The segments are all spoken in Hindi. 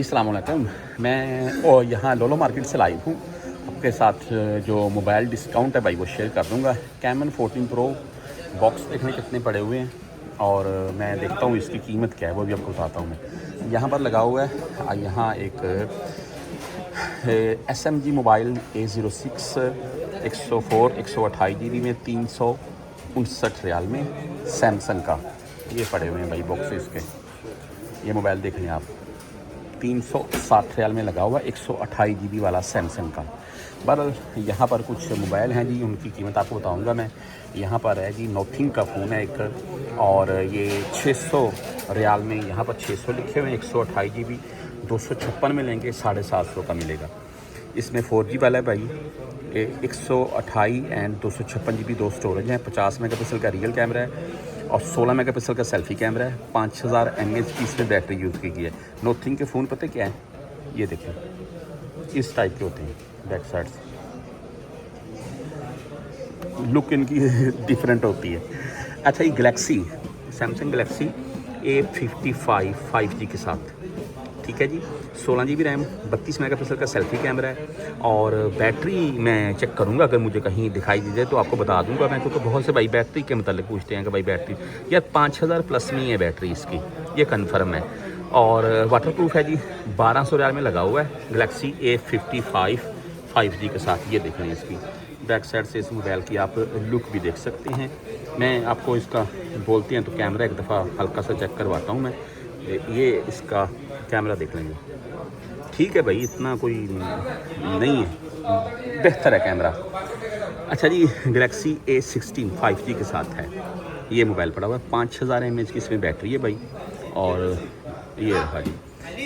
अस्सलाम वालेकुम। मैं यहाँ लोलो मार्केट से लाइव हूँ। आपके साथ जो मोबाइल डिस्काउंट है भाई वो शेयर कर दूँगा। कैमन 14 प्रो बॉक्स देखने कितने पड़े हुए हैं और मैं देखता हूँ इसकी कीमत क्या है, वो भी आपको बताता हूँ। मैं यहाँ पर लगा हुआ है यहाँ एक SMG मोबाइल A06 104 128 GB में 359 रियाल में सैमसंग का ये पड़े हुए हैं भाई बॉक्स इसके। ये मोबाइल देख लें आप, 360 रियाल में लगा हुआ 128 GB वाला सैमसंग का। बहरहाल यहाँ पर कुछ मोबाइल हैं जी, उनकी कीमत आपको बताऊँगा मैं। यहाँ पर है जी नोथिंग का फ़ोन है एक, और ये 600 रियाल में यहाँ पर 600 लिखे हुए हैं। 128 GB 256 में लेंगे 750 का मिलेगा। इसमें 4G वाला है भाई, 128 एंड 256 GB दो स्टोरेज हैं। 50 मेगापिक्सल का रियल कैमरा है और 16 मेगापिक्सल का सेल्फ़ी कैमरा है। 5000 mAh की इसमें बैटरी यूज़ की गई है। नोथिंग के फ़ोन पता क्या है, ये देखें इस टाइप के होते हैं बैक साइड से, लुक इनकी डिफरेंट होती है। अच्छा ये Galaxy Samsung Galaxy A55 5G के साथ, ठीक है जी। 16 GB रैम, 32 मेगापिक्सल का सेल्फ़ी कैमरा है और बैटरी मैं चेक करूँगा, अगर मुझे कहीं दिखाई दी जाए तो आपको बता दूँगा मैं, क्योंकि बहुत से भाई बैटरी के मतलब पूछते हैं कि भाई बैटरी यार 5000 प्लस में ही है बैटरी इसकी, ये कन्फर्म है। और वाटरप्रूफ है जी। 1200 रियाल में लगा हुआ है गैलेक्सी A55 5G के साथ। ये देख लें इसकी बैक साइड से इस मोबाइल की आप लुक भी देख सकते हैं। मैं आपको इसका बोलते हैं तो कैमरा एक दफ़ा हल्का सा चेक करवाता हूँ मैं। ये इसका कैमरा देख लेंगे, ठीक है भाई, इतना कोई नहीं है, बेहतर है कैमरा। अच्छा जी गैलेक्सी A16 5G के साथ है ये मोबाइल पड़ा हुआ है। 5000 mAh की इसमें बैटरी है भाई, और ये रहा जी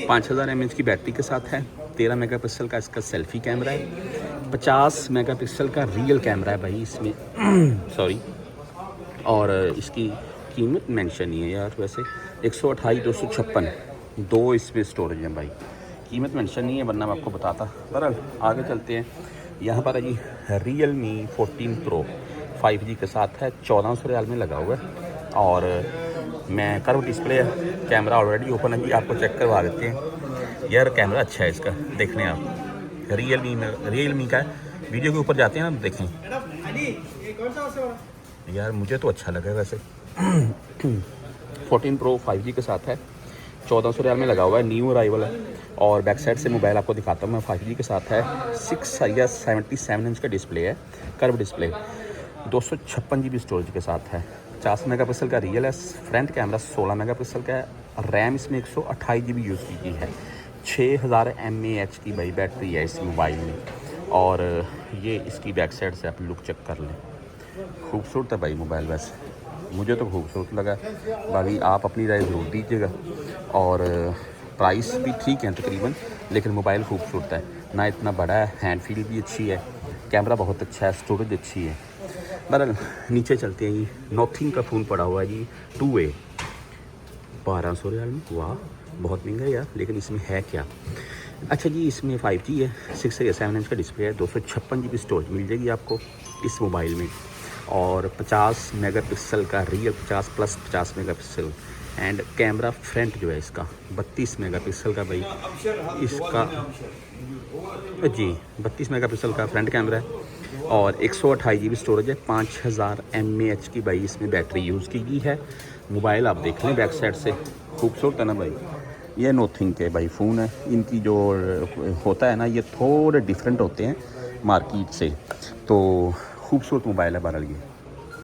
5000 mAh की बैटरी के साथ है। 13 मेगापिक्सल का इसका सेल्फ़ी कैमरा है। 50 मेगापिक्सल का रियल कैमरा है भाई इसमें सॉरी। और इसकी कीमत मेंशन नहीं है यार, वैसे 128 256 दो इसमें स्टोरेज है भाई, कीमत मेंशन नहीं है वरना मैं आपको बताता। बहरहाल आगे चलते हैं। यहाँ पर है जी Realme 14 Pro 5G के साथ है। 1400 रियाल में लगा हुआ है और मैं कर्व डिस्प्ले है, कैमरा ऑलरेडी ओपन है जी, आपको चेक करवा देते हैं। यार कैमरा अच्छा है इसका, देख लें आप। Realme का है। वीडियो के ऊपर जाते हैं ना, देखें यार मुझे तो अच्छा लगा वैसे। 14 Pro 5G के साथ है। 1400 रियाल में लगा हुआ है, न्यू अराइवल है। और बैक साइड से मोबाइल आपको दिखाता हूँ मैं। 5G के साथ है। 77 इंच का डिस्प्ले है, कर्व डिस्प्ले। 256 GB स्टोरेज के साथ है। 50 मेगापिक्सल का रियल है। फ्रंट कैमरा 16 मेगापिक्सल का है। रैम इसमें 128 GB यूज़ की गई है। 6000 mAh की भाई बैटरी है इस मोबाइल में। और ये इसकी बैक साइड से आप लुक चेक कर लें, खूबसूरत है भाई मोबाइल, वैसे मुझे तो खूबसूरत लगा। बाकी आप अपनी राय ज़रूर दीजिएगा। और प्राइस भी ठीक है तकरीबन, लेकिन मोबाइल खूबसूरत है ना, इतना बड़ा है, हैंड फील भी अच्छी है, कैमरा बहुत अच्छा है, स्टोरेज अच्छी है। बहरहाल नीचे चलते हैं जी। नोथिंग का फ़ोन पड़ा हुआ है जी 2A 1200 रियाल में। वाह बहुत महंगा है यार, लेकिन इसमें है क्या। अच्छा जी इसमें 5G है। 6 या 7 इंच का डिस्प्ले है। 256 GB स्टोरेज मिल जाएगी आपको इस मोबाइल में। और 50 मेगापिक्सल का real, 50 plus 50 megapixel. And camera front जो है इसका 32 मेगापिक्सल का भाई इसका जी 32 मेगापिक्सल का फ्रंट कैमरा है और 128 GB स्टोरेज है। 5000 mAh की भाई इसमें बैटरी यूज़ की गई है। मोबाइल आप देख लें बैक साइड से, खूबसूरत है ना भाई। ये नोथिंग के भाई फ़ोन है, इनकी जो होता है ना ये थोड़े डिफरेंट होते हैं मार्केट से, तो खूबसूरत मोबाइल है बहरहाल ये।